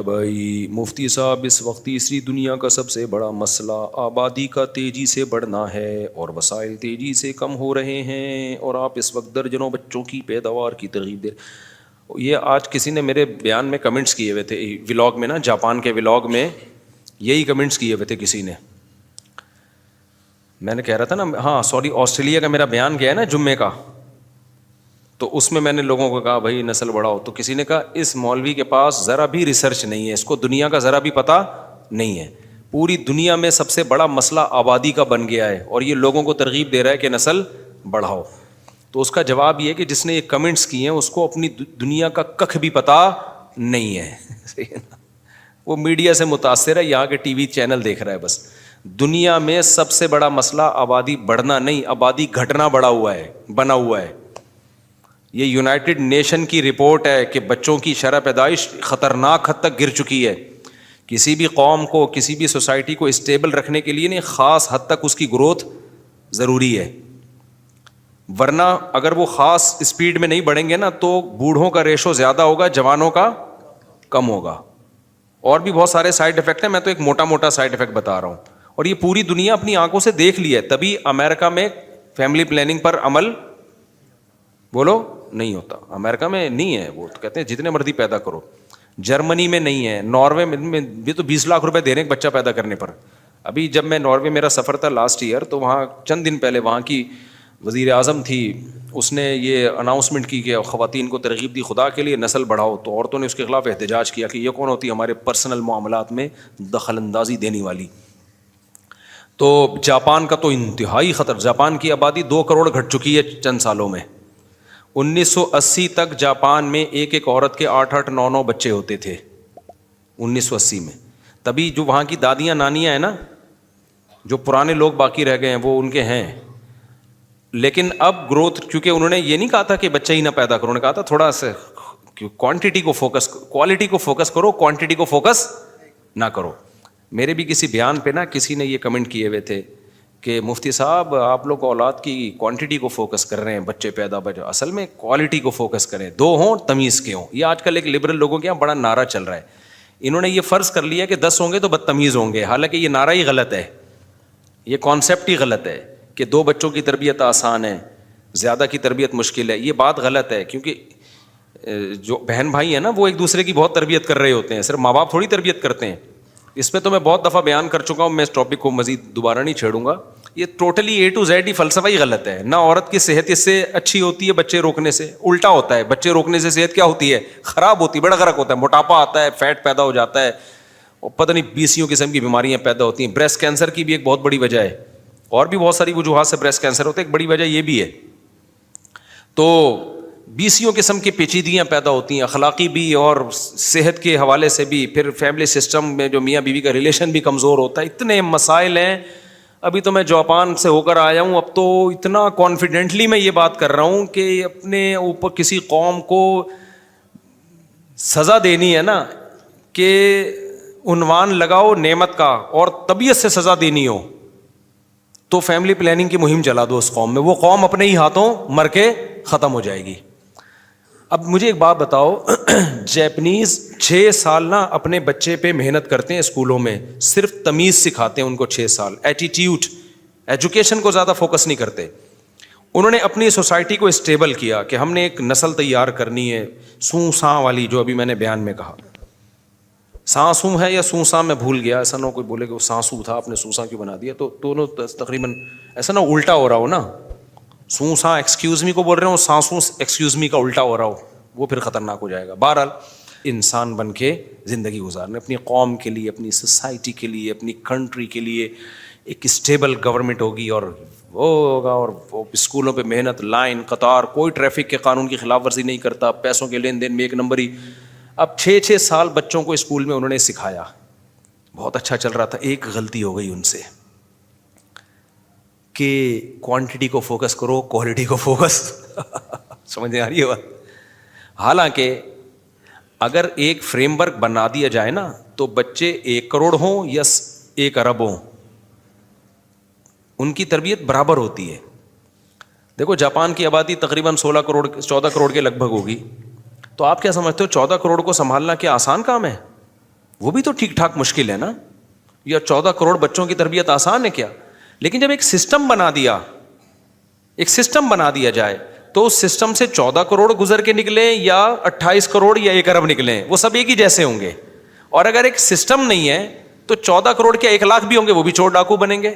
بھائی مفتی صاحب، اس وقت تیسری دنیا کا سب سے بڑا مسئلہ آبادی کا تیزی سے بڑھنا ہے اور وسائل تیزی سے کم ہو رہے ہیں، اور آپ اس وقت درجنوں بچوں کی پیداوار کی ترغیب دے. یہ آج کسی نے میرے بیان میں کمنٹس کیے ہوئے تھے ولاگ میں نا، جاپان کے ولاگ میں یہی کمنٹس کیے ہوئے تھے کسی نے. میں نے کہہ رہا تھا نا، ہاں سوری، آسٹریلیا کا میرا بیان گیا ہے نا جمعے کا، تو اس میں نے لوگوں کو کہا بھائی نسل بڑھاؤ، تو کسی نے کہا اس مولوی کے پاس ذرا بھی ریسرچ نہیں ہے، اس کو دنیا کا ذرا بھی پتہ نہیں ہے. پوری دنیا میں سب سے بڑا مسئلہ آبادی کا بن گیا ہے اور یہ لوگوں کو ترغیب دے رہا ہے کہ نسل بڑھاؤ. تو اس کا جواب یہ کہ جس نے یہ کمنٹس کیے ہیں اس کو اپنی دنیا کا ککھ بھی پتہ نہیں ہے. وہ میڈیا سے متاثر ہے، یہاں کے ٹی وی چینل دیکھ رہا ہے بس. دنیا میں سب سے بڑا مسئلہ آبادی بڑھنا نہیں، آبادی گھٹنا بنا ہوا ہے. یہ یونائٹڈ نیشن کی رپورٹ ہے کہ بچوں کی شرح پیدائش خطرناک حد تک گر چکی ہے. کسی بھی قوم کو، کسی بھی سوسائٹی کو اسٹیبل رکھنے کے لیے نہیں، خاص حد تک اس کی گروتھ ضروری ہے، ورنہ اگر وہ خاص اسپیڈ میں نہیں بڑھیں گے نا تو بوڑھوں کا ریشو زیادہ ہوگا، جوانوں کا کم ہوگا. اور بھی بہت سارے سائیڈ افیکٹ ہیں، میں تو ایک موٹا سائیڈ افیکٹ بتا رہا ہوں، اور یہ پوری دنیا اپنی آنکھوں سے دیکھ لی ہے. تبھی امریکہ میں فیملی پلاننگ پر عمل بولو نہیں ہوتا. امریکہ میں نہیں ہے، وہ تو کہتے ہیں جتنے مرضی پیدا کرو. جرمنی میں نہیں ہے، ناروے میں بھی تو 20 لاکھ روپے دے رہے ہیں بچہ پیدا کرنے پر. ابھی جب میں ناروے میرا سفر تھا لاسٹ ایئر، تو وہاں چند دن پہلے وہاں کی وزیر اعظم تھی، اس نے یہ اناؤنسمنٹ کی کہ خواتین کو ترغیب دی خدا کے لیے نسل بڑھاؤ. تو عورتوں نے اس کے خلاف احتجاج کیا کہ یہ کون ہوتی ہے ہمارے پرسنل معاملات میں دخل اندازی دینے والی. تو جاپان کا تو انتہائی خطر، جاپان کی آبادی 2 کروڑ گھٹ چکی ہے چند سالوں میں. 1980 تک جاپان میں ایک عورت کے 8 9 بچے ہوتے تھے 1980 میں. تبھی جو وہاں کی دادیاں نانیاں ہیں نا، جو پرانے لوگ باقی رہ گئے ہیں وہ ان کے ہیں. لیکن اب گروتھ، کیونکہ انہوں نے یہ نہیں کہا تھا کہ بچہ ہی نہ پیدا کرو، انہوں نے کہا تھا تھوڑا سا کوانٹٹی کو فوکس، کوالٹی کو فوکس کرو، کوانٹٹی کو فوکس نہ کرو. میرے بھی کسی بیان پہ نا کسی نے یہ کمنٹ کیے ہوئے تھے کہ مفتی صاحب آپ لوگ اولاد کی کوانٹٹی کو فوکس کر رہے ہیں، بچے پیدا بچے، اصل میں کوالٹی کو فوکس کریں، 2 ہوں تمیز کے ہوں. یہ آج کل ایک لبرل لوگوں کے یہاں بڑا نعرہ چل رہا ہے. انہوں نے یہ فرض کر لیا کہ 10 ہوں گے تو بدتمیز ہوں گے، حالانکہ یہ نعرہ ہی غلط ہے، یہ کانسیپٹ ہی غلط ہے کہ 2 بچوں کی تربیت آسان ہے، زیادہ کی تربیت مشکل ہے. یہ بات غلط ہے، کیونکہ جو بہن بھائی ہیں نا وہ ایک دوسرے کی بہت تربیت کر رہے ہوتے ہیں، صرف ماں باپ تھوڑی تربیت کرتے ہیں. اس پہ تو میں بہت دفعہ بیان کر چکا ہوں، میں اس ٹاپک کو مزید دوبارہ نہیں چھیڑوں گا. یہ ٹوٹلی A to Z ہی فلسفہ ہی غلط ہے. نہ عورت کی صحت اس سے اچھی ہوتی ہے بچے روکنے سے، الٹا ہوتا ہے. بچے روکنے سے صحت کیا ہوتی ہے؟ خراب ہوتی ہے، بڑا غرق ہوتا ہے، موٹاپا آتا ہے، فیٹ پیدا ہو جاتا ہے، اور پتہ نہیں 20 قسم کی بیماریاں پیدا ہوتی ہیں. بریسٹ کینسر کی بھی ایک بہت بڑی وجہ ہے، اور بھی بہت ساری وجوہات سے بریسٹ کینسر ہوتا ہے، ایک بڑی وجہ یہ بھی ہے. تو 20 قسم کی پیچیدگیاں پیدا ہوتی ہیں، اخلاقی بھی اور صحت کے حوالے سے بھی. پھر فیملی سسٹم میں جو میاں بیوی کا ریلیشن بھی کمزور ہوتا ہے. اتنے مسائل ہیں. ابھی تو میں جاپان سے ہو کر آیا ہوں، اب تو اتنا کانفیڈنٹلی میں یہ بات کر رہا ہوں کہ اپنے اوپر کسی قوم کو سزا دینی ہے نا، کہ عنوان لگاؤ نعمت کا اور طبیعت سے سزا دینی ہو تو فیملی پلاننگ کی مہم چلا دو اس قوم میں، وہ قوم اپنے ہی ہاتھوں مر کے ختم ہو جائے گی. اب مجھے ایک بات بتاؤ، جیپنیز 6 سال نا اپنے بچے پہ محنت کرتے ہیں اسکولوں میں، صرف تمیز سکھاتے ہیں ان کو 6 سال، ایٹیٹیوڈ، ایجوکیشن کو زیادہ فوکس نہیں کرتے. انہوں نے اپنی سوسائٹی کو اسٹیبل کیا کہ ہم نے ایک نسل تیار کرنی ہے سوں ساں والی، جو ابھی میں نے بیان میں کہا. سانسوں ہے یا سوساں میں بھول گیا، ایسا نہ کوئی بولے کہ وہ سانسو تھا آپ نے سوساں کیوں بنا دیا. تو دونوں تقریباً ایسا نہ الٹا ہو رہا ہو نا، سوساں ایکسکیوز می کو بول رہے ہوں، سانسوں ایکسکیوز می کا الٹا ہو رہا ہو، وہ پھر خطرناک ہو جائے گا. بہرحال انسان بن کے زندگی گزارنے، اپنی قوم کے لیے، اپنی سوسائٹی کے لیے، اپنی کنٹری کے لیے ایک اسٹیبل گورنمنٹ ہوگی، اور وہ ہوگا، اور وہ اسکولوں پہ محنت، لائن، قطار، کوئی ٹریفک کے قانون کی خلاف ورزی نہیں کرتا، پیسوں کے لین دین میں 1 نمبر ہی. اب 6 سال بچوں کو اسکول میں انہوں نے سکھایا، بہت اچھا چل رہا تھا. ایک غلطی ہو گئی ان سے کہ کوانٹٹی کو فوکس کرو، کوالٹی کو فوکس سمجھ میں آ رہی ہے بات؟ حالانکہ اگر ایک فریم ورک بنا دیا جائے نا تو بچے 1 کروڑ ہوں یا 1 ارب ہوں، ان کی تربیت برابر ہوتی ہے. دیکھو جاپان کی آبادی تقریباً 14 کروڑ کے لگ بھگ ہوگی. تو آپ کیا سمجھتے ہو 14 کروڑ کو سنبھالنا کیا آسان کام ہے؟ وہ بھی تو ٹھیک ٹھاک مشکل ہے نا. یا 14 کروڑ بچوں کی تربیت آسان ہے کیا؟ لیکن جب ایک سسٹم بنا دیا جائے تو اس سسٹم سے 14 کروڑ گزر کے نکلیں یا 28 کروڑ یا 1 ارب نکلیں، وہ سب ایک ہی جیسے ہوں گے. اور اگر ایک سسٹم نہیں ہے تو 14 کروڑ کے 1 لاکھ بھی ہوں گے، وہ بھی چور ڈاکو بنیں گے.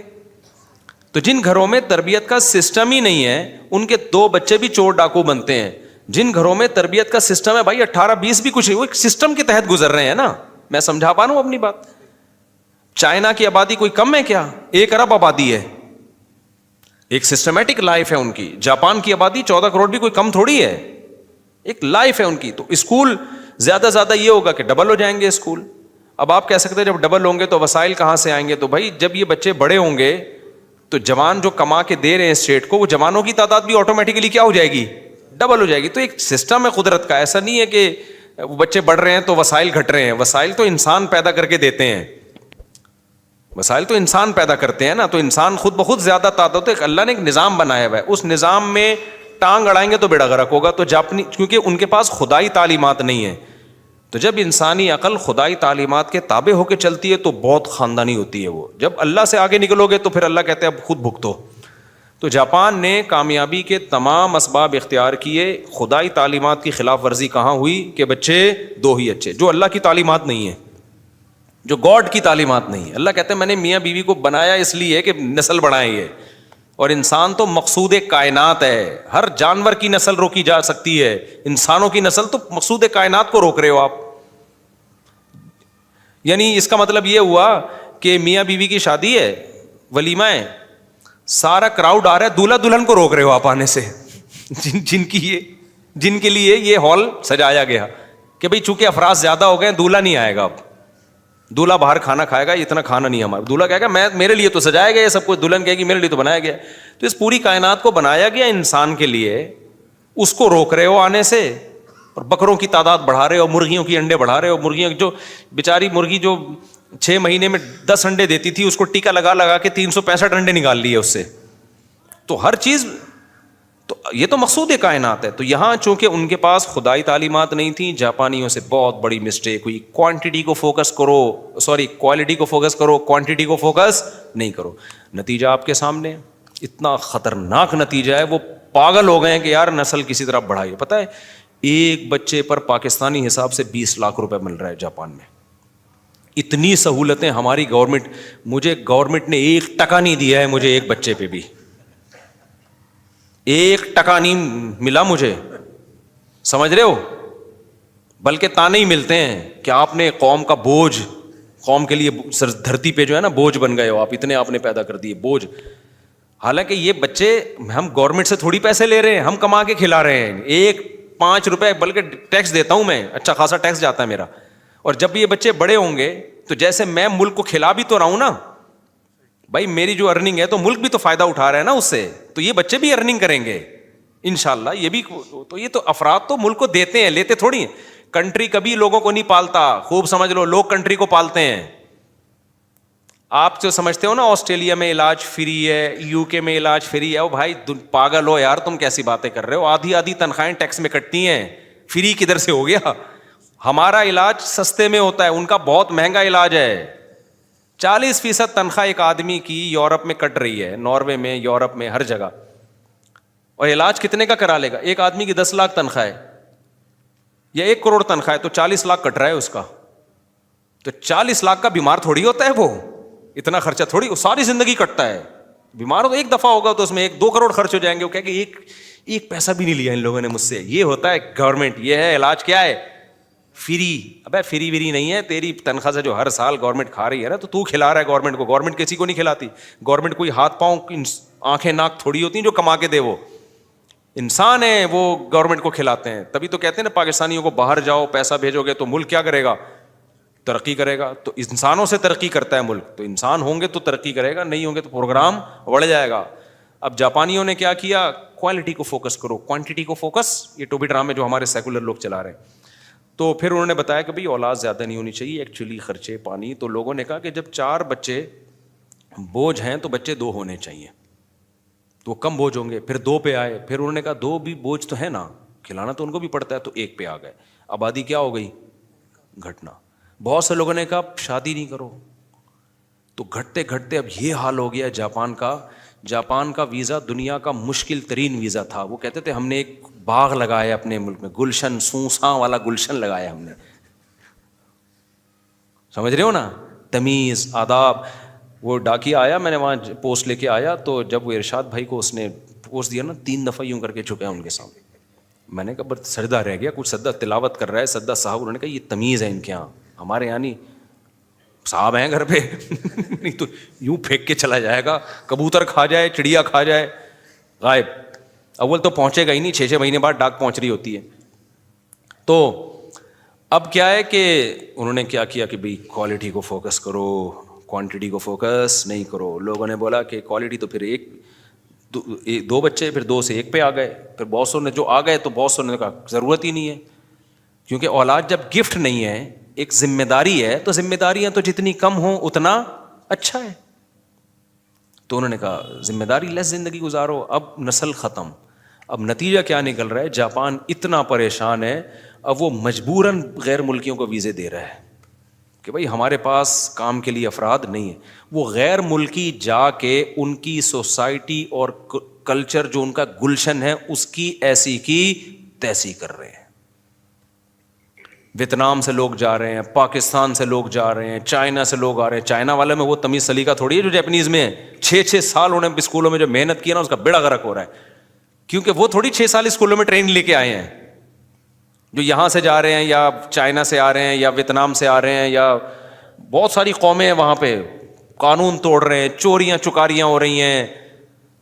تو جن گھروں میں تربیت کا سسٹم ہی نہیں ہے ان کے 2 بچے بھی چور ڈاکو بنتے ہیں. جن گھروں میں تربیت کا سسٹم ہے بھائی 18-20 بھی کچھ نہیں، وہ ایک سسٹم کے تحت گزر رہے ہیں نا. میں سمجھا پا رہا ہوں اپنی بات. چائنا کی آبادی کوئی کم ہے کیا؟ 1 ارب آبادی ہے، ایک سسٹمیٹک لائف ہے ان کی. جاپان کی آبادی 14 کروڑ بھی کوئی کم تھوڑی ہے، ایک لائف ہے ان کی. تو اسکول زیادہ زیادہ یہ ہوگا کہ ڈبل ہو جائیں گے اسکول. اب آپ کہہ سکتے ہیں جب ڈبل ہوں گے تو وسائل کہاں سے آئیں گے؟ تو بھائی جب یہ بچے بڑے ہوں گے تو جوان جو کما کے دے رہے ہیں اسٹیٹ کو، وہ جوانوں کی تعداد بھی آٹومیٹکلی کیا ہو جائے گی؟ ڈبل ہو جائے گی. تو ایک سسٹم ہے قدرت کا. ایسا نہیں ہے کہ بچے بڑھ رہے ہیں تو وسائل گھٹ رہے ہیں. وسائل تو انسان پیدا کر کے دیتے ہیں، وسائل تو انسان پیدا کرتے ہیں نا. تو انسان خود بخود زیادہ تعداد ہے. اللہ نے ایک نظام بنایا ہوا ہے، اس نظام میں ٹانگ اڑائیں گے تو بیڑا غرق ہوگا. تو جاپنی کیونکہ ان کے پاس خدائی تعلیمات نہیں ہے. تو جب انسانی عقل خدائی تعلیمات کے تابع ہو کے چلتی ہے تو بہت خاندانی ہوتی ہے وہ. جب اللہ سے آگے نکلو گے تو پھر اللہ کہتے ہیں اب خود بھگتو. تو جاپان نے کامیابی کے تمام اسباب اختیار کیے. خدائی تعلیمات کی خلاف ورزی کہاں ہوئی؟ کہ بچے 2 ہی اچھے، جو اللہ کی تعلیمات نہیں ہے، جو گاڈ کی تعلیمات نہیں ہے. اللہ کہتے ہیں میں نے میاں بیوی کو بنایا اس لیے کہ نسل بڑھائیں یہ، اور انسان تو مقصود کائنات ہے. ہر جانور کی نسل روکی جا سکتی ہے، انسانوں کی نسل تو مقصود کائنات کو روک رہے ہو آپ. یعنی اس کا مطلب یہ ہوا کہ میاں بیوی کی شادی ہے، ولیمہ ہے، سارا کراؤڈ آ رہا ہے، دولہا دلہن کو روک رہے ہو آپ آنے سے. جن کے لیے یہ ہال سجایا گیا کہ بھئی چونکہ افراد زیادہ ہو گئے دولہا نہیں آئے گا. اب دولہا باہر کھانا کھائے گا، اتنا کھانا نہیں ہمارا. دولہا کہے گا میں میرے لیے تو سجایا گیا یہ سب کچھ، دلہن کہے گی میرے لیے تو بنایا گیا. تو اس پوری کائنات کو بنایا گیا انسان کے لیے، اس کو روک رہے ہو آنے سے. اور بکروں کی تعداد بڑھا رہے ہو، مرغیوں کی انڈے بڑھا رہے ہو. مرغیاں جو بیچاری مرغی جو 6 مہینے میں 10 انڈے دیتی تھی، اس کو ٹیکا لگا لگا کے 365 انڈے نکال لیے اس سے. تو ہر چیز، تو یہ تو مقصود کائنات ہے. تو یہاں چونکہ ان کے پاس خدائی تعلیمات نہیں تھیں، جاپانیوں سے بہت بڑی مسٹیک ہوئی. کوانٹٹی کو فوکس کرو، کوالٹی کو فوکس کرو، کوانٹٹی کو فوکس نہیں کرو. نتیجہ آپ کے سامنے، اتنا خطرناک نتیجہ ہے. وہ پاگل ہو گئے ہیں کہ یار نسل کسی طرح بڑھائی. پتہ ہے ایک بچے پر پاکستانی حساب سے 20 لاکھ روپے مل رہا ہے جاپان میں. اتنی سہولتیں ہماری گورنمنٹ، مجھے گورنمنٹ نے 1 ٹکا نہیں دیا ہے مجھے ایک بچے پہ بھی، 1 ٹکا نہیں ملا مجھے، سمجھ رہے ہو؟ بلکہ تانے ہی ملتے ہیں کہ آپ نے قوم کا بوجھ، قوم کے لیے دھرتی پہ جو ہے نا بوجھ بن گئے ہو آپ، اتنے آپ نے پیدا کر دیے بوجھ. حالانکہ یہ بچے ہم گورنمنٹ سے تھوڑی پیسے لے رہے ہیں، ہم کما کے کھلا رہے ہیں. 5 روپے بلکہ ٹیکس دیتا ہوں میں، اچھا خاصا ٹیکس جاتا ہے میرا. اور جب یہ بچے بڑے ہوں گے تو جیسے میں ملک کو کھلا بھی تو رہا ہوں نا بھائی، میری جو ارننگ ہے تو ملک بھی تو فائدہ اٹھا رہا ہے نا اس سے، تو یہ بچے بھی ارننگ کریں گے انشاءاللہ. یہ بھی تو، یہ تو افراد تو ملک کو دیتے ہیں، لیتے تھوڑی ہیں. کنٹری کبھی لوگوں کو نہیں پالتا، خوب سمجھ لو، لوگ کنٹری کو پالتے ہیں. آپ جو سمجھتے ہو نا آسٹریلیا میں علاج فری ہے، یو کے میں علاج فری ہے، وہ بھائی پاگل ہو یار، تم کیسی باتیں کر رہے ہو؟ آدھی تنخواہیں ٹیکس میں کٹتی ہیں، فری کدھر سے ہو گیا؟ ہمارا علاج سستے میں ہوتا ہے، ان کا بہت مہنگا علاج ہے. 40% تنخواہ ایک آدمی کی یورپ میں کٹ رہی ہے، ناروے میں، یورپ میں، ہر جگہ. اور علاج کتنے کا کرا لے گا؟ ایک آدمی کی 10 لاکھ تنخواہ ہے یا 1 کروڑ تنخواہ ہے تو 40 لاکھ کٹ رہا ہے اس کا. تو 40 لاکھ کا بیمار تھوڑی ہوتا ہے وہ، اتنا خرچہ تھوڑی، وہ ساری زندگی کٹتا ہے. بیمار ہو تو ایک دفعہ ہوگا تو اس میں 1-2 کروڑ خرچ ہو جائیں گے. وہ کہہ کہ ایک پیسہ بھی نہیں لیا ان لوگوں نے مجھ سے. یہ ہوتا ہے گورنمنٹ، یہ ہے علاج. کیا ہے؟ فری. ابے فری وری نہیں ہے، تیری تنخواہ سے جو ہر سال گورنمنٹ کھا رہی ہے نا، تو کھلا رہا ہے گورنمنٹ کو. گورنمنٹ کسی کو نہیں کھلاتی. گورنمنٹ کوئی ہاتھ پاؤں آنکھیں ناک تھوڑی ہوتی ہیں جو کما کے دے. وہ انسان ہے، وہ گورنمنٹ کو کھلاتے ہیں. تبھی تو کہتے ہیں نا پاکستانیوں کو باہر جاؤ، پیسہ بھیجو گے تو ملک کیا کرے گا؟ ترقی کرے گا. تو انسانوں سے ترقی کرتا ہے ملک. تو انسان ہوں گے تو ترقی کرے گا، نہیں ہوں گے تو پروگرام بڑھ جائے گا. اب جاپانیوں نے کیا کیا؟ کوالٹی کو فوکس کرو، کوانٹٹی کو فوکس. یہ ٹوبی ڈرامے جو ہمارے سیکولر لوگ چلا رہے ہیں. تو پھر انہوں نے بتایا کہ بھائی اولاد زیادہ نہیں ہونی چاہیے، ایکچولی خرچے پانی. تو لوگوں نے کہا کہ جب 4 بچے بوجھ ہیں تو بچے 2 ہونے چاہیے، تو کم بوجھ ہوں گے. پھر 2 پہ آئے، پھر انہوں نے کہا 2 بھی بوجھ تو ہے نا، کھلانا تو ان کو بھی پڑتا ہے، تو 1 پہ آ گئے. آبادی کیا ہو گئی؟ گھٹنا. بہت سے لوگوں نے کہا شادی نہیں کرو. تو گھٹتے گھٹتے اب یہ حال ہو گیا جاپان کا. جاپان کا ویزا دنیا کا مشکل ترین ویزا تھا. وہ کہتے تھے ہم نے ایک باغ لگایا اپنے ملک میں, گلشن, سونساں والا گلشن لگایا ہم نے. سمجھ رہے ہو نا, تمیز, آداب. وہ ڈاکیا آیا, میں نے وہاں پوسٹ لے کے آیا, تو جب وہ ارشاد بھائی کو اس نے پوسٹ دیا نا, 3 دفعہ یوں کر کے جھکا ان کے سامنے. میں نے کہا بس سجدہ رہ گیا, کچھ سجدہ تلاوت کر رہا ہے سجدہ صاحب. انہوں نے کہا یہ تمیز ہے ان کے یہاں, ہمارے یہاں نہیں. صاحب ہیں گھر پہ نہیں تو یوں پھینک کے چلا جائے گا, کبوتر کھا جائے, چڑیا کھا جائے, غائب. اول تو پہنچے گا ہی نہیں, 6 مہینے بعد ڈاک پہنچ رہی ہوتی ہے. تو اب کیا ہے کہ انہوں نے کیا کیا کہ بھئی کوالٹی کو فوکس کرو, کوانٹٹی کو فوکس نہیں کرو. لوگوں نے بولا کہ کوالٹی تو پھر 2 بچے, پھر 2 سے 1 پہ آ گئے. پھر بہت سو نے جو آ گئے تو بہت سو نے کہا ضرورت ہی نہیں ہے, کیونکہ اولاد جب گفٹ نہیں ہے, ایک ذمہ داری ہے, تو ذمہ داریاں تو جتنی کم ہوں اتنا اچھا ہے. تو انہوں نے کہا ذمہ داری لیس زندگی گزارو. اب نسل ختم. اب نتیجہ کیا نکل رہا ہے, جاپان اتنا پریشان ہے, اب وہ مجبوراً غیر ملکیوں کو ویزے دے رہا ہے کہ بھائی ہمارے پاس کام کے لیے افراد نہیں ہیں. وہ غیر ملکی جا کے ان کی سوسائٹی اور کلچر جو ان کا گلشن ہے اس کی ایسی کی تیسی کر رہے ہیں. ویتنام سے لوگ جا رہے ہیں, پاکستان سے لوگ جا رہے ہیں, چائنا سے لوگ آ رہے ہیں. چائنا والے میں وہ تمیز سلیقہ تھوڑی ہے جو جاپنیز میں ہے. 6 سال انہوں نے اسکولوں میں جو محنت کی نا, اس کا بیڑا غرق ہو رہا ہے, کیونکہ وہ تھوڑی 6 سال اسکولوں میں ٹریننگ لے کے آئے ہیں. جو یہاں سے جا رہے ہیں یا چائنا سے آ رہے ہیں یا ویتنام سے آ رہے ہیں, یا بہت ساری قومیں ہیں وہاں پہ, قانون توڑ رہے ہیں, چوریاں چکاریاں ہو رہی ہیں,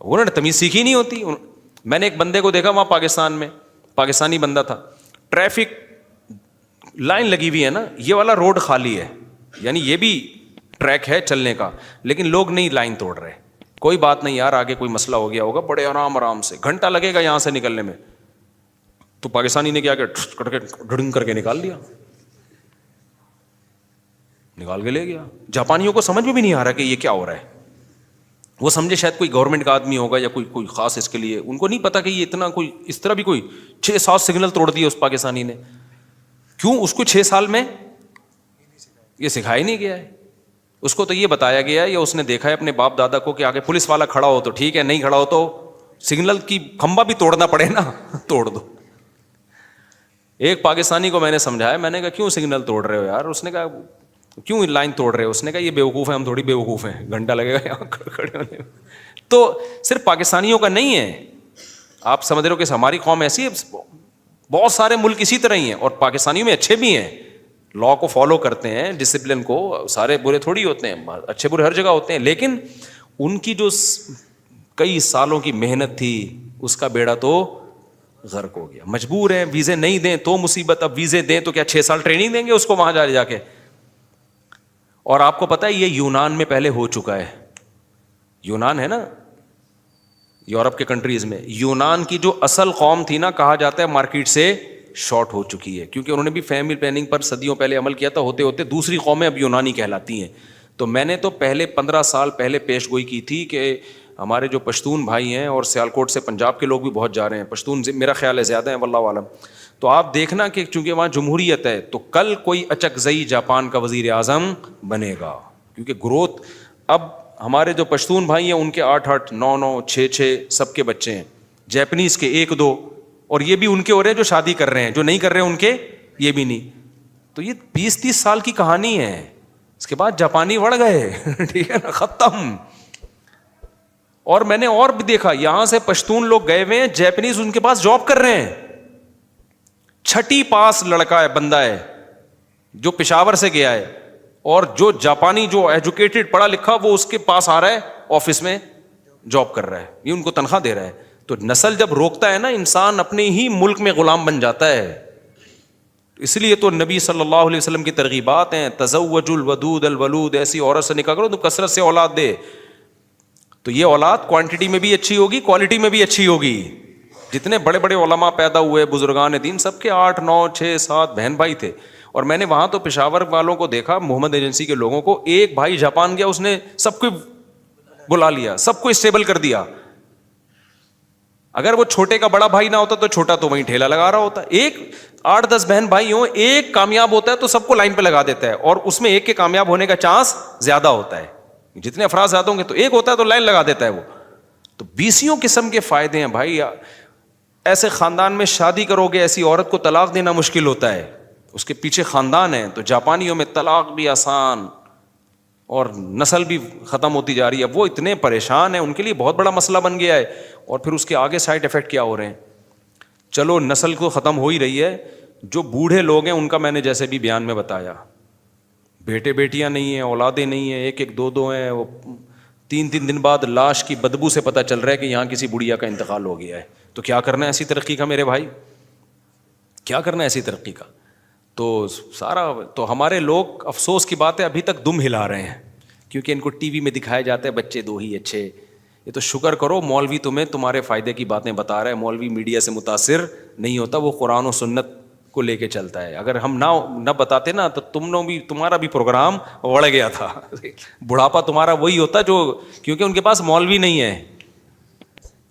انہوں نے تمیز سیکھی نہیں ہوتی. میں نے ایک بندے کو دیکھا وہاں پاکستان میں, پاکستانی بندہ تھا, ٹریفک لائن لگی ہوئی ہے نا, یہ والا روڈ خالی ہے, یعنی یہ بھی ٹریک ہے چلنے کا, لیکن لوگ نہیں لائن توڑ رہے. کوئی بات نہیں یار, آگے کوئی مسئلہ ہو گیا ہوگا, بڑے آرام سے, گھنٹہ لگے گا یہاں سے نکلنے میں. تو پاکستانی نے کیا کہ ڈھڑنگ کر کے نکال دیا, نکال کے لے گیا. جاپانیوں کو سمجھ میں بھی نہیں آ رہا کہ یہ کیا ہو رہا ہے. وہ سمجھے شاید کوئی گورنمنٹ کا آدمی ہوگا یا کوئی خاص اس کے لیے, ان کو نہیں پتا کہ یہ اتنا کوئی اس طرح بھی کوئی 6-7 سگنل توڑ دیے اس پاکستانی نے. کیوں؟ اس کو 6 سال میں یہ سکھایا نہیں گیا ہے. اس کو تو یہ بتایا گیا ہے یا اس نے دیکھا ہے اپنے باپ دادا کو کہ آگے پولیس والا کھڑا ہو تو ٹھیک ہے, نہیں کھڑا ہو تو سگنل کی کھمبا بھی توڑنا پڑے نا توڑ دو. ایک پاکستانی کو میں نے سمجھایا, میں نے کہا کیوں سگنل توڑ رہے ہو یار؟ اس نے کہا کیوں لائن توڑ رہے ہو؟ اس نے کہا یہ بیوقوف ہے, ہم تھوڑی بیوقوف ہیں, گھنٹہ لگے گا یہاں کھڑے ہونے میں. تو صرف پاکستانیوں کا نہیں ہے, آپ سمجھ رہے ہو کہ ہماری قوم ایسی ہے, بہت سارے ملک اسی طرح ہی ہیں, اور پاکستانیوں میں اچھے بھی ہیں, لا کو فالو کرتے ہیں, ڈسپلن کو, سارے برے تھوڑی ہوتے ہیں, اچھے برے ہر جگہ ہوتے ہیں, لیکن ان کی جو کئی سالوں کی محنت تھی اس کا بیڑا تو غرق ہو گیا. مجبور ہیں, ویزے نہیں دیں تو مصیبت, اب ویزے دیں تو کیا 6 سال ٹریننگ دیں گے اس کو وہاں جا کے. اور آپ کو پتا ہے یہ یونان میں پہلے ہو چکا ہے. یونان ہے نا یورپ کے کنٹریز میں, یونان کی جو اصل قوم تھی نا, کہا جاتا ہے مارکیٹ سے شارٹ ہو چکی ہے, کیونکہ انہوں نے بھی فیملی پلاننگ پر صدیوں پہلے عمل کیا تھا. ہوتے ہوتے دوسری قومیں اب یونانی کہلاتی ہیں. تو میں نے تو پہلے 15 سال پہلے پیش گوئی کی تھی کہ ہمارے جو پشتون بھائی ہیں, اور سیالکوٹ سے پنجاب کے لوگ بھی بہت جا رہے ہیں, پشتون میرا خیال ہے زیادہ ہیں واللہ عالم. تو آپ دیکھنا کہ چونکہ وہاں جمہوریت ہے تو کل کوئی اچکزئی جاپان کا وزیر اعظم بنے گا, کیونکہ گروتھ اب ہمارے جو پشتون بھائی ہیں ان کے 8-8, 9-9, 6-6 سب کے بچے ہیں, جیپنیز کے 1-2, اور یہ بھی ان کے ہو رہے ہیں جو شادی کر رہے ہیں, جو نہیں کر رہے ہیں ان کے یہ بھی نہیں. تو یہ 20-30 سال کی کہانی ہے, اس کے بعد جاپانی بڑھ گئے ٹھیک ہے نا, ختم. اور میں نے اور بھی دیکھا, یہاں سے پشتون لوگ گئے ہوئے ہیں, جیپنیز ان کے پاس جاب کر رہے ہیں. 6ٹی پاس لڑکا ہے, بندہ ہے جو پشاور سے گیا ہے, اور جو جاپانی جو ایجوکیٹڈ پڑھا لکھا وہ اس کے پاس آ رہا ہے, آفس میں جاب کر رہا ہے, یہ ان کو تنخواہ دے رہا ہے. تو نسل جب روکتا ہے نا, انسان اپنے ہی ملک میں غلام بن جاتا ہے. اس لیے تو نبی صلی اللہ علیہ وسلم کی ترغیبات ہیں, تزوج الودود الولود, ایسی عورت سے نکاح کرو تو کثرت سے اولاد دے. تو یہ اولاد کوانٹٹی میں بھی اچھی ہوگی, کوالٹی میں بھی اچھی ہوگی. جتنے بڑے بڑے علماء پیدا ہوئے, بزرگان دین, سب کے 8, 9, 6, 7 بہن بھائی تھے. اور میں نے وہاں تو پشاور والوں کو دیکھا, محمد ایجنسی کے لوگوں کو, ایک بھائی جاپان گیا, اس نے سب کو بلا لیا, سب کو اسٹیبل کر دیا. اگر وہ چھوٹے کا بڑا بھائی نہ ہوتا تو چھوٹا تو وہیں ٹھیلا لگا رہا ہوتا. ایک 8-10 بہن بھائی ہوں, ایک کامیاب ہوتا ہے تو سب کو لائن پہ لگا دیتا ہے, اور اس میں ایک کے کامیاب ہونے کا چانس زیادہ ہوتا ہے. جتنے افراد زیادہ ہوں گے تو ایک ہوتا ہے تو لائن لگا دیتا ہے وہ. تو 20 قسم کے فائدے ہیں بھائی. ایسے خاندان میں شادی کرو گے, ایسی عورت کو طلاق دینا مشکل ہوتا ہے, اس کے پیچھے خاندان ہے. تو جاپانیوں میں طلاق بھی آسان اور نسل بھی ختم ہوتی جا رہی ہے. وہ اتنے پریشان ہیں, ان کے لیے بہت بڑا مسئلہ بن گیا ہے. اور پھر اس کے آگے سائڈ افیکٹ کیا ہو رہے ہیں. چلو نسل کو ختم ہو ہی رہی ہے, جو بوڑھے لوگ ہیں ان کا میں نے جیسے بھی بیان میں بتایا, بیٹے بیٹیاں نہیں ہیں, اولادیں نہیں ہیں, ایک دو ہیں. وہ 3 دن بعد لاش کی بدبو سے پتہ چل رہا ہے کہ یہاں کسی بڑھیا کا انتقال ہو گیا ہے. تو کیا کرنا ہے ایسی ترقی کا میرے بھائی, کیا کرنا ہے ایسی ترقی کا. تو سارا تو ہمارے لوگ, افسوس کی بات ہے, ابھی تک دم ہلا رہے ہیں, کیونکہ ان کو ٹی وی میں دکھائے جاتے ہیں بچے 2 ہی اچھے. یہ تو شکر کرو مولوی تمہیں تمہارے فائدے کی باتیں بتا رہا ہے. مولوی میڈیا سے متاثر نہیں ہوتا, وہ قرآن و سنت کو لے کے چلتا ہے. اگر ہم نہ بتاتے نا تو تمہارا بھی پروگرام بڑھ گیا تھا. بڑھاپا تمہارا وہی ہوتا جو, کیونکہ ان کے پاس مولوی نہیں ہے.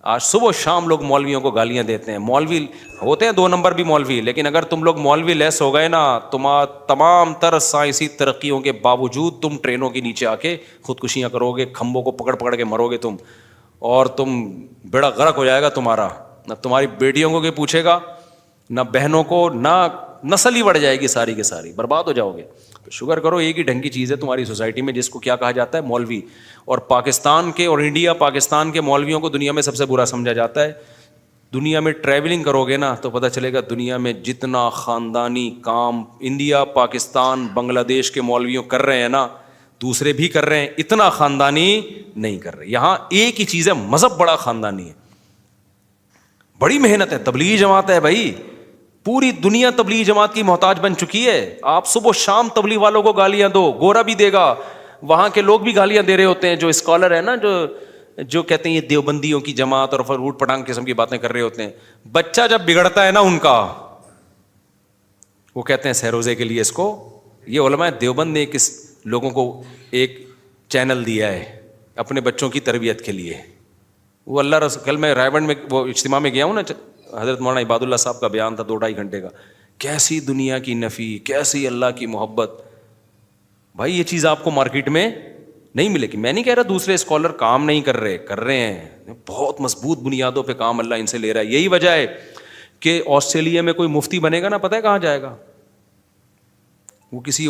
آج صبح و شام لوگ مولویوں کو گالیاں دیتے ہیں. مولوی ہوتے ہیں 2 نمبر بھی مولوی, لیکن اگر تم لوگ مولوی لیس ہو گئے نا, تمام تر سائنسی ترقیوں کے باوجود تم ٹرینوں کے نیچے آ کے خودکشیاں کرو گے, کھمبوں کو پکڑ پکڑ کے مرو گے تم, اور تم بیڑا غرق ہو جائے گا تمہارا. نہ تمہاری بیٹیوں کو کوئی پوچھے گا, نہ بہنوں کو, نہ نسل ہی بڑھ جائے گی ساری کی ساری, برباد ہو جاؤ گے. تو شکر کرو ایک ہی ڈھنگ کی چیز ہے تمہاری سوسائٹی میں, جس کو کیا کہا جاتا ہے, مولوی. اور پاکستان کے اور انڈیا پاکستان کے مولویوں کو دنیا میں سب سے برا سمجھا جاتا ہے. دنیا میں ٹریولنگ کرو گے نا تو پتہ چلے گا دنیا میں جتنا خاندانی کام انڈیا پاکستان بنگلہ دیش کے مولویوں کر رہے ہیں نا, دوسرے بھی کر رہے ہیں, اتنا خاندانی نہیں کر رہے. یہاں ایک ہی چیز ہے, مذہب بڑا خاندانی ہے, بڑی محنت ہے. تبلیغی جماعت ہے بھائی, پوری دنیا تبلیغی جماعت کی محتاج بن چکی ہے. آپ صبح و شام تبلیغ والوں کو گالیاں دو, گورا بھی دے گا, وہاں کے لوگ بھی گالیاں دے رہے ہوتے ہیں, جو اسکالر ہے نا, جو کہتے ہیں یہ دیوبندیوں کی جماعت اور روٹ پٹانگ قسم کی باتیں کر رہے ہوتے ہیں. بچہ جب بگڑتا ہے نا ان کا, وہ کہتے ہیں سہروزے کے لیے اس کو, یہ علماء دیوبند نے کس لوگوں کو ایک چینل دیا ہے اپنے بچوں کی تربیت کے لیے. وہ اللہ رسول, کل میں رائے گنج میں وہ اجتماع میں گیا ہوں نا, حضرت مولانا عباد اللہ صاحب کا بیان تھا 2-2.5 گھنٹے کا. کیسی دنیا کی نفی, کیسی اللہ کی محبت. بھائی یہ چیز آپ کو مارکیٹ میں نہیں ملے گی. میں نہیں کہہ رہا دوسرے اسکالر کام نہیں کر رہے ہیں, بہت مضبوط بنیادوں پہ کام اللہ ان سے لے رہا ہے. یہی وجہ ہے کہ آسٹریلیا میں کوئی مفتی بنے گا نا, پتہ ہے کہاں جائے گا, وہ کسی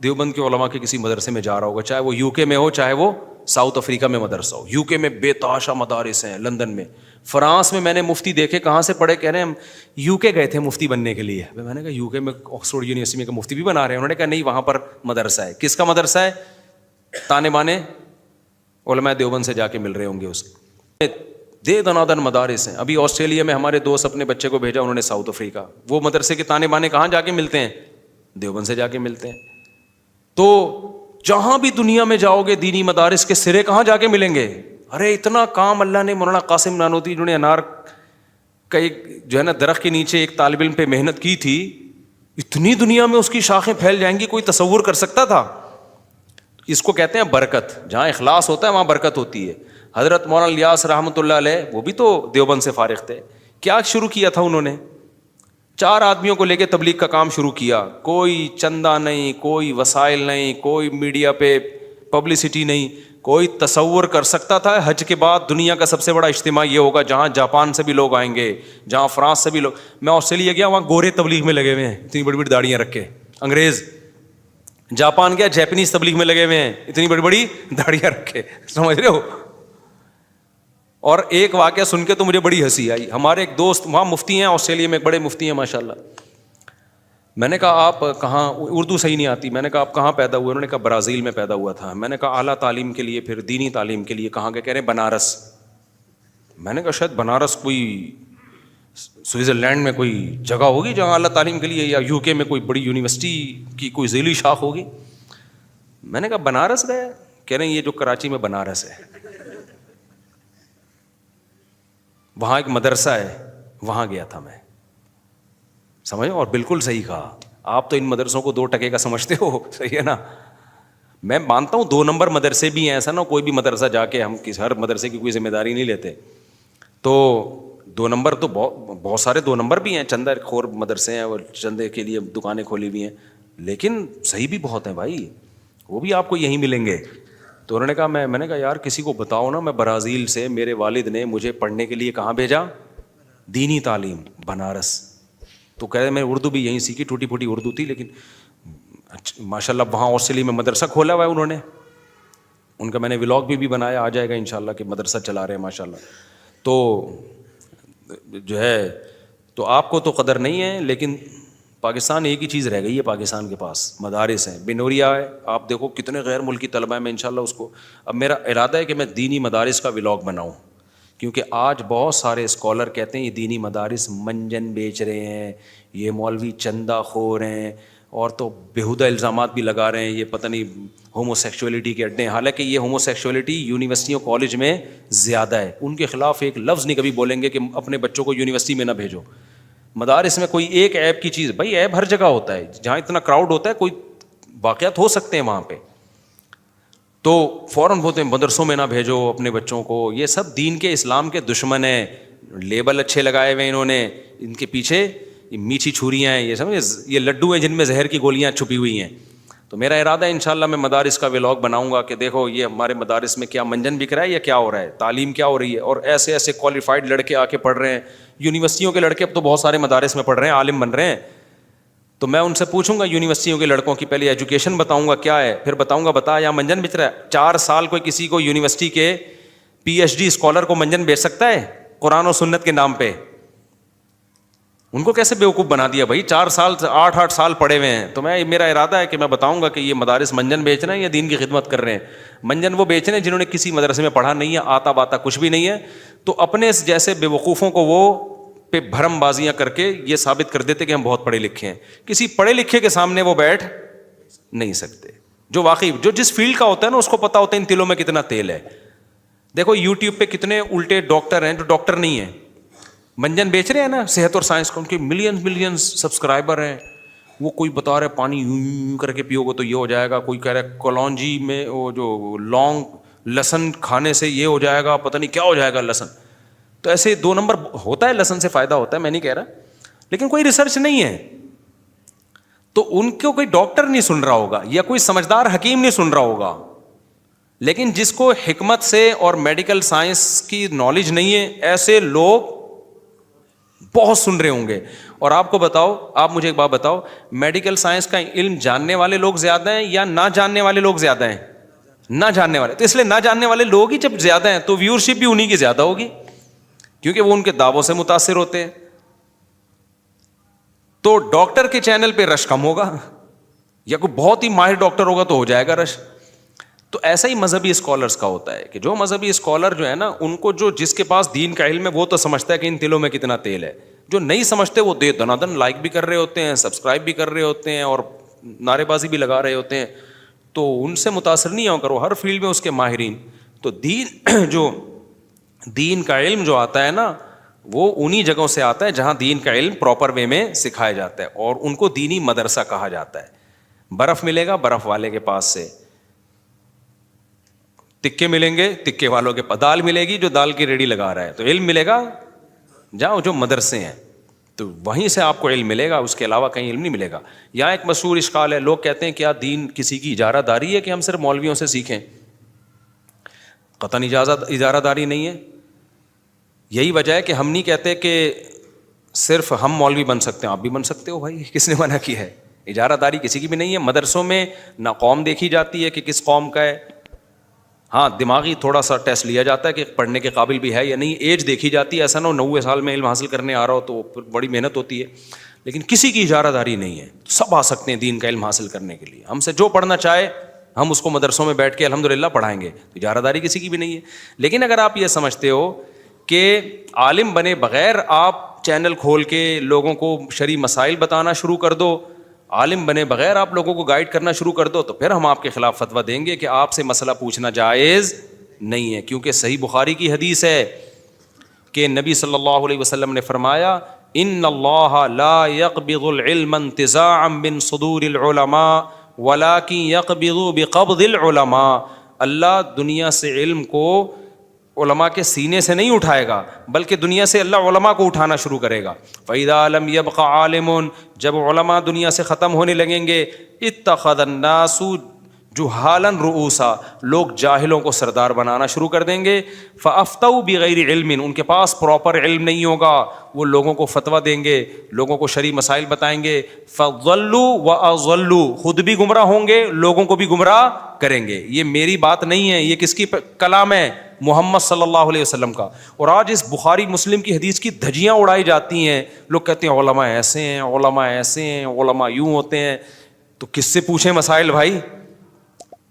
دیوبند کے علماء کے کسی مدرسے میں جا رہا ہوگا, چاہے وہ یو کے میں ہو چاہے وہ ساؤتھ افریقہ میں مدرسہ ہو. یو کے میں بے تحاشا مدارس ہیں, لندن میں, فرانس میں میں نے مفتی دیکھے, کہاں سے پڑھے, کہہ رہے ہیں ہم یو کے گئے تھے مفتی بننے کے لیے. میں نے کہا یو کے میں آکسفورڈ یونیورسٹی میں مفتی بھی بنا رہے ہیں. انہوں نے کہا نہیں, وہاں پر مدرسہ ہے. کس کا مدرسہ ہے؟ تانے بانے علماء دیوبند سے جا کے مل رہے ہوں گے. اس دے دنادن مدارس ہیں. ابھی آسٹریلیا میں ہمارے دوست اپنے بچے کو بھیجا, انہوں نے ساؤتھ افریقہ. وہ مدرسے کے تانے بانے کہاں جا کے ملتے ہیں؟ دیوبند سے جا کے ملتے ہیں. تو جہاں بھی دنیا میں جاؤ گے دینی مدارس کے سرے کہاں جا کے ملیں گے. ارے اتنا کام اللہ نے مولانا قاسم نانوتوی جنہوں نے انار کا ایک جو ہے نا درخت کے نیچے ایک طالب علم پہ محنت کی تھی, اتنی دنیا میں اس کی شاخیں پھیل جائیں گی, کوئی تصور کر سکتا تھا؟ اس کو کہتے ہیں برکت. جہاں اخلاص ہوتا ہے وہاں برکت ہوتی ہے. حضرت مولانا الیاس رحمۃ اللہ علیہ, وہ بھی تو دیوبند سے فارغ تھے. کیا شروع کیا تھا انہوں نے؟ 4 آدمیوں کو لے کے تبلیغ کا کام شروع کیا. کوئی چندہ نہیں, کوئی وسائل نہیں, کوئی میڈیا پہ پبلسٹی نہیں. کوئی تصور کر سکتا تھا حج کے بعد دنیا کا سب سے بڑا اجتماع یہ ہوگا جہاں جاپان سے بھی لوگ آئیں گے, جہاں فرانس سے بھی لوگ. میں آسٹریلیا گیا, وہاں گورے تبلیغ میں لگے ہوئے ہیں, اتنی بڑی بڑی داڑیاں رکھ کے. انگریز. جاپان گیا, جیپنیز تبلیغ میں لگے ہوئے ہیں, اتنی بڑی بڑی داڑیاں رکھ کے. سمجھ رہے ہو؟ اور ایک واقعہ سن کے تو مجھے بڑی ہنسی آئی. ہمارے ایک دوست وہاں مفتی ہیں آسٹریلیا میں, ایک بڑے مفتی ہیں ماشاء اللہ. میں نے کہا آپ کہاں, اردو صحیح نہیں آتی, میں نے کہا آپ کہاں پیدا ہوئے؟ انہوں نے کہا برازیل میں پیدا ہوا تھا. میں نے کہا اعلیٰ تعلیم کے لیے, پھر دینی تعلیم کے لیے کہاں گئے؟ کہہ رہے ہیں بنارس. میں نے کہا شاید بنارس کوئی سوئٹزرلینڈ میں کوئی جگہ ہوگی جہاں اعلیٰ تعلیم کے لیے, یا یو کے میں کوئی بڑی یونیورسٹی کی کوئی ذیلی شاخ ہوگی. میں نے کہا بنارس گئے؟ کہہ رہے ہیں یہ جو کراچی میں بنارس ہے, وہاں ایک مدرسہ ہے, وہاں گیا تھا میں. سمجھو, اور بالکل صحیح کہا. آپ تو ان مدرسوں کو 2 ٹکے کا سمجھتے ہو, صحیح ہے نا. میں مانتا ہوں 2 نمبر مدرسے بھی ہیں, ایسا نا کوئی بھی مدرسہ جا کے ہم ہر مدرسے کی کوئی ذمہ داری نہیں لیتے. تو 2 نمبر تو بہت سارے 2 نمبر بھی ہیں, چندہ خور مدرسے ہیں اور چندے کے لیے دکانیں کھولی ہوئی ہیں, لیکن صحیح بھی بہت ہیں بھائی, وہ بھی آپ کو یہیں ملیں گے. تو انہوں نے کہا میں نے کہا یار کسی کو بتاؤ نا, میں برازیل سے میرے والد نے مجھے پڑھنے کے لیے کہاں بھیجا, دینی تعلیم, بنارس. تو کہہ رہے میں اردو بھی یہیں سیکھی, ٹوٹی پھوٹی اردو تھی, لیکن ماشاء اللہ وہاں آسٹریلیا میں مدرسہ کھولا ہوا ہے انہوں نے, ان کا میں نے ولاگ بھی بنایا, آ جائے گا انشاءاللہ, کہ مدرسہ چلا رہے ہیں ماشاء اللہ. تو جو ہے تو آپ کو تو قدر نہیں ہے, لیکن پاکستان ایک ہی چیز رہ گئی ہے پاکستان کے پاس, مدارس ہیں. بنوریا ہے, آپ دیکھو کتنے غیر ملکی طلبہ ہیں, میں انشاءاللہ اس کو, اب میرا ارادہ ہے کہ میں دینی مدارس کا ولاگ بناؤں, کیونکہ آج بہت سارے اسکالر کہتے ہیں یہ دینی مدارس منجن بیچ رہے ہیں, یہ مولوی چندہ خور ہیں, اور تو بیہودہ الزامات بھی لگا رہے ہیں, یہ پتہ نہیں ہومو سیکشولیٹی کے اڈے ہیں. حالانکہ یہ ہومو سیکشولیٹی یونیورسٹیوں کالج میں زیادہ ہے, ان کے خلاف ایک لفظ نہیں کبھی بولیں گے کہ اپنے بچوں کو یونیورسٹی میں نہ بھیجو. مدارس میں کوئی ایک ایپ کی چیز, بھائی ایپ ہر جگہ ہوتا ہے, جہاں اتنا کراؤڈ ہوتا ہے کوئی واقعات ہو سکتے ہیں وہاں پہ, تو فوراً بولتے ہیں مدرسوں میں نہ بھیجو اپنے بچوں کو. یہ سب دین کے اسلام کے دشمن ہیں, لیبل اچھے لگائے ہوئے انہوں نے, ان کے پیچھے میٹھی چھریاں ہیں, یہ سمجھے, یہ لڈو ہیں جن میں زہر کی گولیاں چھپی ہوئی ہیں. تو میرا ارادہ ہے انشاءاللہ میں مدارس کا ولاگ بناؤں گا کہ دیکھو یہ ہمارے مدارس میں کیا منجن بک رہا ہے یا کیا ہو رہا ہے, تعلیم کیا ہو رہی ہے. اور ایسے ایسے کوالیفائڈ لڑکے آ کے پڑھ رہے ہیں, یونیورسٹیوں کے لڑکے اب تو بہت سارے مدارس میں پڑھ رہے ہیں, عالم بن رہے ہیں. تو میں ان سے پوچھوں گا یونیورسٹیوں کے لڑکوں کی پہلے ایجوکیشن بتاؤں گا کیا ہے, پھر بتاؤں گا بتا یہاں منجن بچ رہا ہے. 4 سال کوئی کسی کو یونیورسٹی کے PhD اسکالر کو منجن بیچ سکتا ہے قرآن و سنت کے نام پہ؟ ان کو کیسے بیوقوف بنا دیا بھائی, 4 سال 8 سال پڑھے ہوئے ہیں. تو میرا ارادہ ہے کہ میں بتاؤں گا کہ یہ مدارس منجن بیچ رہے ہیں یا دین کی خدمت کر رہے ہیں. منجن وہ بیچ رہے ہیں جنہوں نے کسی مدرسے میں پڑھا نہیں ہے, آتا باتا کچھ بھی نہیں ہے, تو اپنے جیسے بے وقوفوں کو وہ پہ بھرم بازیاں کر کے یہ ثابت کر دیتے کہ ہم بہت پڑھے لکھے ہیں. کسی پڑھے لکھے کے سامنے وہ بیٹھ نہیں سکتے, جو واقعی جو جس فیلڈ کا ہوتا ہے نا اس کو پتا ہوتا ہے ان تلوں میں کتنا تیل ہے. دیکھو یوٹیوب پہ کتنے الٹے ڈاکٹر ہیں جو ڈاکٹر نہیں ہیں, منجن بیچ رہے ہیں نا صحت اور سائنس کو, ان کے ملینز سبسکرائبر ہیں. وہ کوئی بتا رہے پانی یوں کر کے پیو گے تو یہ ہو جائے گا, کوئی کہہ رہا ہے کولونجی میں وہ جو لونگ لہسن کھانے سے یہ ہو جائے گا, پتہ نہیں کیا ہو جائے گا لہسن. تو ایسے 2 نمبر ہوتا ہے, لہسن سے فائدہ ہوتا ہے, میں نہیں کہہ رہا, لیکن کوئی ریسرچ نہیں ہے. تو ان کو کوئی ڈاکٹر نہیں سن رہا ہوگا یا کوئی سمجھدار حکیم نہیں سن رہا ہوگا, لیکن جس کو حکمت سے اور میڈیکل سائنس کی نالج نہیں ہے ایسے لوگ بہت سن رہے ہوں گے. اور آپ کو بتاؤ, آپ مجھے ایک بات بتاؤ, میڈیکل سائنس کا علم جاننے والے لوگ زیادہ ہیں یا نہ جاننے والے لوگ زیادہ ہیں؟ نہ جاننے والے. تو اس لیے نہ جاننے والے لوگ ہی جب زیادہ ہیں تو ویورشپ بھی انہی کی زیادہ ہوگی, کیونکہ وہ ان کے دعووں سے متاثر ہوتے ہیں. تو ڈاکٹر کے چینل پہ رش کم ہوگا, یا کوئی بہت ہی ماہر ڈاکٹر ہوگا تو ہو جائے گا رش. تو ایسا ہی مذہبی اسکالرس کا ہوتا ہے کہ جو مذہبی اسکالر جو ہے نا, ان کو جو جس کے پاس دین کا علم ہے وہ تو سمجھتا ہے کہ ان تلوں میں کتنا تیل ہے. جو نہیں سمجھتے وہ دنادن لائک بھی کر رہے ہوتے ہیں, سبسکرائب بھی کر رہے ہوتے ہیں, اور نعرے بازی بھی لگا رہے ہوتے ہیں. تو ان سے متاثر نہیں ہو کرو, ہر فیلڈ میں اس کے ماہرین. تو دین کا علم جو آتا ہے نا وہ انہی جگہوں سے آتا ہے جہاں دین کا علم پراپر وے میں سکھایا جاتا ہے, اور ان کو دینی مدرسہ کہا جاتا ہے. برف ملے گا برف والے کے پاس سے, تکے ملیں گے تکے والوں کے پاس, دال ملے گی جو دال کی ریڑھی لگا رہا ہے. تو علم ملے گا جہاں جو مدرسے ہیں, تو وہیں سے آپ کو علم ملے گا, اس کے علاوہ کہیں علم نہیں ملے گا. یہاں ایک مشہور اشکال ہے, لوگ کہتے ہیں کیا دین کسی کی اجارہ داری ہے کہ ہم صرف مولویوں سے سیکھیں؟ قطعاً اجارہ داری نہیں ہے. یہی وجہ ہے کہ ہم نہیں کہتے کہ صرف ہم مولوی بن سکتے ہیں, آپ بھی بن سکتے ہو بھائی, کس نے منع کی ہے؟ اجارہ داری کسی کی بھی نہیں ہے. مدرسوں میں نہ قوم دیکھی جاتی ہے کہ کس قوم کا ہے, ہاں دماغی تھوڑا سا ٹیسٹ لیا جاتا ہے کہ پڑھنے کے قابل بھی ہے یا نہیں, ایج دیکھی جاتی ہے, ایسا نہ ہو 90 سال میں علم حاصل کرنے آ رہا ہو تو بڑی محنت ہوتی ہے. لیکن کسی کی اجارہ داری نہیں ہے, سب آ سکتے ہیں دین کا علم حاصل کرنے کے لیے. ہم سے جو پڑھنا چاہے ہم اس کو مدرسوں میں بیٹھ کے الحمدللہ پڑھائیں گے, اجارہ داری کسی کی بھی نہیں ہے. لیکن اگر آپ یہ سمجھتے ہو کہ عالم بنے بغیر آپ چینل کھول کے لوگوں کو شرعی مسائل بتانا شروع کر دو, عالم بنے بغیر آپ لوگوں کو گائیڈ کرنا شروع کر دو, تو پھر ہم آپ کے خلاف فتویٰ دیں گے کہ آپ سے مسئلہ پوچھنا جائز نہیں ہے. کیونکہ صحیح بخاری کی حدیث ہے کہ نبی صلی اللہ علیہ وسلم نے فرمایا ان اللہ لا يقبض العلم انتزاعا من صدور العلماء ولكن يقبض بقبض العلماء. اللہ دنیا سے علم کو علماء کے سینے سے نہیں اٹھائے گا بلکہ دنیا سے اللہ علماء کو اٹھانا شروع کرے گا. فَإِذَا لَمْ يَبْقَ عَالِمٌ، جب علماء دنیا سے ختم ہونے لگیں گے، اتَّخَذَ النَّاسُ جُهَّالًا رؤوسا، لوگ جاہلوں کو سردار بنانا شروع کر دیں گے. فَأَفْتَوْا بِغَيْرِ عِلْمٍ، ان کے پاس پراپر علم نہیں ہوگا، وہ لوگوں کو فتویٰ دیں گے، لوگوں کو شرعی مسائل بتائیں گے. فَضَلُّوا وَأَضَلُّوا، خود بھی گمراہ ہوں گے، لوگوں کو بھی گمراہ کریں گے. یہ میری بات نہیں ہے، یہ کس کی کلام ہے؟ محمد صلی اللہ علیہ وسلم کا. اور آج اس بخاری مسلم کی حدیث کی دھجیاں اڑائی جاتی ہیں. لوگ کہتے ہیں علماء ایسے ہیں، علماء ایسے ہیں، علماء یوں ہوتے ہیں. تو کس سے پوچھیں مسائل بھائی؟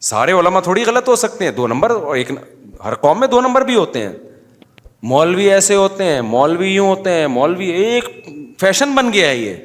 سارے علماء تھوڑی غلط ہو سکتے ہیں، 2 نمبر، اور ہر قوم میں 2 نمبر بھی ہوتے ہیں. مولوی ایسے ہوتے ہیں، مولوی یوں ہوتے ہیں، مولوی ایک فیشن بن گیا ہے یہ.